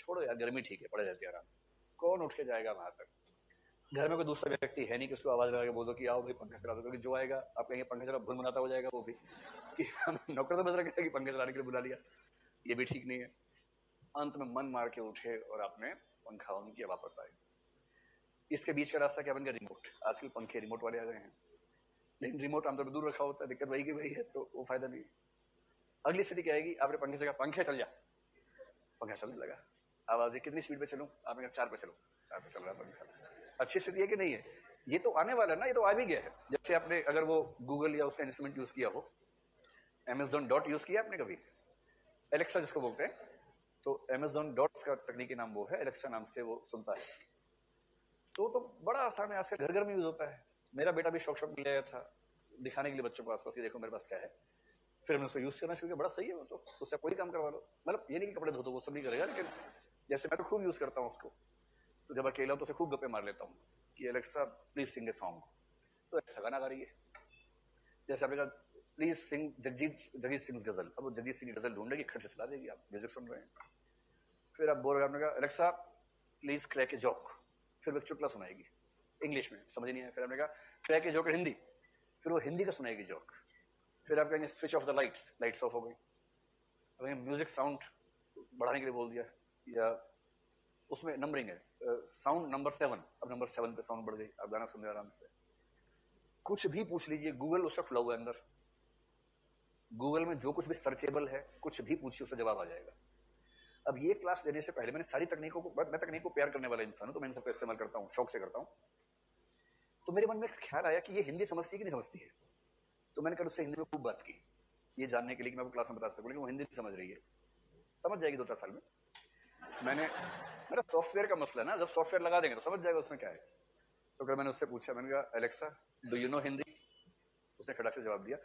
छोड़ो यार, गर्मी ठीक है, पड़े रहते हैं आराम से, कौन उठ के जाएगा वहां तक। घर में कोई दूसरा व्यक्ति है नहीं कि उसको आवाज लगा के बोल दो कि आओ भाई पंखा चला दो, क्योंकि जो आएगा आप कहेंगे पंखा चला, भूल मनाता हो जाएगा वो भी कि हमें नौकर तो बज रखा कि पंखा चलाने के लिए बुला लिया, ये भी ठीक नहीं है। अंत में मन मार के उठे और आपने पंखा ऑन किया, वापस आए। इसके बीच का रास्ता क्या बन गया? रिमोट। आजकल पंखे रिमोट वाले आ गए हैं, लेकिन रिमोट आमतौर पर दूर रखा होता है, दिक्कत वही की वही है, तो वो फायदा नहीं। अगली स्थिति क्या आएगी? आपने पंखे से कहा पंखे चल जा, पंखा चलने लगा। आवाज कितनी स्पीड पे चलूं? आपने कहा 4 पे चलो, 4 पे चल रहा है पंखा। अच्छी स्थिति है कि नहीं है? ये तो आने वाला है ना, ये तो आ भी गया है। जैसे आपने अगर वो गूगल या उसका इंस्ट्रूमेंट यूज किया हो, Amazon डॉट यूज किया आपने कभी? एलेक्सा जिसको बोलते हैं, तो Amazon डॉट का तकनीकी नाम वो है, एलेक्सा नाम से वो सुनता है। तो बड़ा आसान है, आजकल घर घर में यूज होता है। मेरा बेटा भी शौक शौक मिल गया था दिखाने के लिए बच्चों को आसपास की, देखो मेरे पास क्या है। फिर हमने उसको यूज करना शुरू किया, बड़ा सही है वो, तो उससे कोई काम करवा लो। मतलब ये नहीं कि कपड़े धो दो, वो सब नहीं करेगा, लेकिन जैसे मैं तो खूब यूज करता हूँ उसको, तो जब अकेला हूं तो उसे खूब गप्पे मार लेता हूँ कि Alexa please sing a song, तो ऐसा गाना गा रही है। जैसे आपने कहा प्लीज सिंग जगजीत सिंह गजल, अब वो जगजीत सिंह की गजल ढूंढेगी, खट से चला देगी, आप म्यूजिक सुन रहे हैं। फिर आप बोल रहे, आपने कहा Alexa please crack a joke, फिर वो एक चुटला सुनाएगी इंग्लिश में, समझ नहीं आया। फिर आपने कहा क्रैक ए जोक हिंदी, फिर वो हिंदी का सुनाएगी जोक। फिर आप कहेंगे switch off the lights, lights off हो गई। अब म्यूजिक साउंड बढ़ाने के लिए बोल दिया, या उसमें नंबरिंग है, साउंड नंबर 7, अब नंबर 7 पे साउंड बढ़ गई, आप गाना सुन रहे आराम से। कुछ भी पूछ लीजिए, गूगल उसका फ्लो है अंदर, गूगल में जो कुछ भी सर्चेबल है, कुछ भी पूछिए उसका जवाब आ जाएगा। अब ये क्लास लेने से पहले मैंने सारी तकनीकों को, मैं तकनीक को प्यार करने वाला इंसान हूं, तो मैं इन सबका इस्तेमाल करता हूं, शौक से करता हूं। तो मेरे मन में ख्याल आया कि ये हिंदी समझती है कि नहीं समझती है, तो मैंने कल उससे हिंदी में खूब बात की, ये जानने के लिए कि मैं आपको क्लास में बता सकूं, लेकिन वो हिंदी नहीं समझ रही है। समझ जाएगी 2-4 साल में। मेरा सॉफ्टवेयर का मसला है ना, जब सॉफ्टवेयर लगा देंगे तो समझ जाएगा उसमें क्या है। तो कल मैंने उससे पूछा, मैंने कहा Alexa do you know Hindi? उसने खड़ा से जवाब दिया,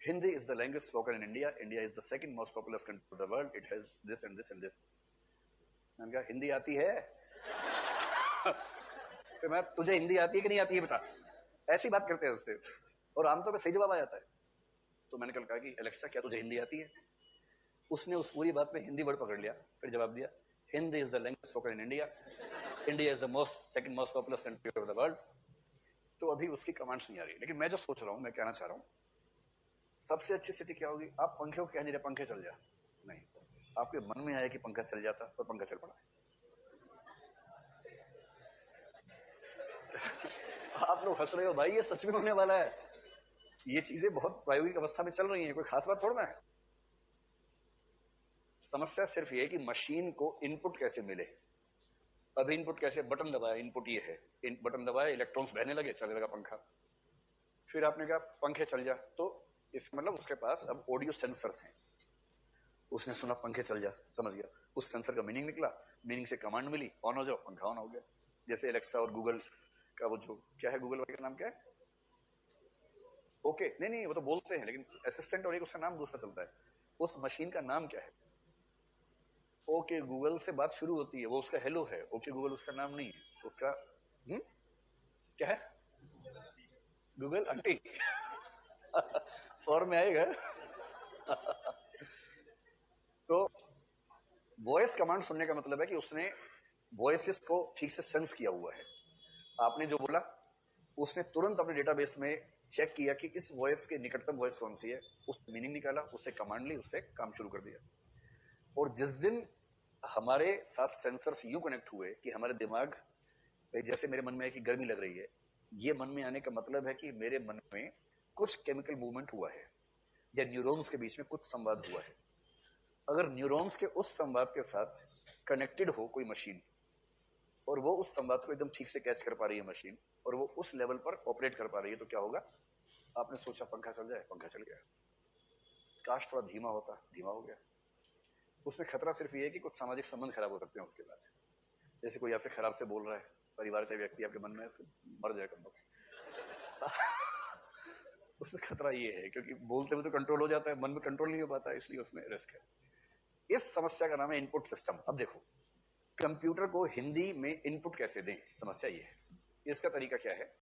Hindi is the language spoken in India, India is the second most populous country of the world, it has this and this and this. मैंने कहा हिंदी आती है? फिर मैं, तुझे हिंदी आती है कि नहीं आती है बता, ऐसी बात करते हैं उससे, और आमतौर पर सही जवाब आ जाता है। तो मैंने कल कहा कि एलेक्सा क्या तुझे हिंदी आती है? उसने उस पूरी बात में हिंदी वर्ड पकड़ लिया, फिर जवाब दिया Hindi is the language spoken in India, India is the second most populous country of the world. तो अभी उसकी कमांड्स नहीं आ रही, लेकिन मैं जो सोच रहा हूं, मैं कहना चाह रहा हूं, सबसे अच्छी स्थिति क्या होगी? आप पंखे को कह नहीं रहे पंखे चल जा, नहीं, आपके मन में आया कि पंखा चल जाता और पंखा चल पड़ा। आप लोग हंस रहे हो भाई, ये सच में होने वाला है। ये चीजें बहुत प्रायोगिक अवस्था में चल रही हैं, कोई खास बात थोड़ा ना है। समस्या सिर्फ ये है कि मशीन को इनपुट कैसे मिले। अभी इनपुट कैसे? बटन दबाया, इनपुट ये है, बटन दबाया, इलेक्ट्रॉन्स बहने लगे, चलने लगा पंखा। फिर आपने कहा पंखे चल जा, तो इसका मतलब उसके पास अब ऑडियो सेंसर्स हैं। उसने सुना पंखे चल जा, समझ गया, उस सेंसर का मीनिंग निकला, मीनिंग से कमांड मिली, ऑन हो जाओ, पंखा ऑन हो गया। जैसे एलेक्सा और गूगल का वो जो क्या है, गूगल का नाम क्या है? ओके, नहीं वो तो बोलते हैं, लेकिन असिस्टेंट और एक उसका नाम दूसरा चलता है। उस मशीन का नाम क्या है? ओके गूगल से बात शुरू होती है, वो उसका हेलो है, ओके गूगल उसका नाम नहीं है, उसका क्या है? Google aunty. फॉर्म में आएगा। तो वॉइस कमांड सुनने का मतलब है कि उसने वॉइसेस को ठीक से सेंस किया हुआ है। आपने जो बोला उसने तुरंत अपने डेटाबेस में चेक किया कि इस वॉइस के निकटतम वॉइस कौन सी है, उसने मीनिंग निकाला, उससे कमांड ली, उससे काम शुरू कर दिया। और जिस दिन हमारे साथ सेंसर्स यूं कनेक्ट हुए कि हमारे दिमाग, जैसे मेरे मन में है कि गर्मी लग रही है, ये मन में आने का मतलब है कि मेरे मन में कुछ केमिकल मूवमेंट हुआ है, या न्यूरॉन्स के बीच में कुछ संवाद हुआ है। अगर न्यूरॉन्स के उस संवाद के साथ कनेक्टेड हो कोई मशीन, और वो उस संवाद को एकदम ठीक से कैच कर पा रही है मशीन, और वो उस लेवल पर ऑपरेट कर पा रही है, तो क्या होगा? आपने सोचा पंखा चल जाए, पंखा चल गया। काश थोड़ा धीमा होता, धीमा हो गया। उसमें खतरा सिर्फ ये है कि कुछ सामाजिक संबंध खराब हो सकते हैं उसके बाद। जैसे कोई आपसे खराब से बोल रहा है, परिवार का व्यक्ति आपके मन में मर जाए कम उसमें खतरा ये है, क्योंकि बोलते हुए तो कंट्रोल हो जाता है, मन में कंट्रोल नहीं हो पाता, इसलिए उसमें रिस्क है। इस समस्या का नाम है इनपुट सिस्टम। अब देखो, कंप्यूटर को हिंदी में इनपुट कैसे दें, समस्या ये है। इसका तरीका क्या है?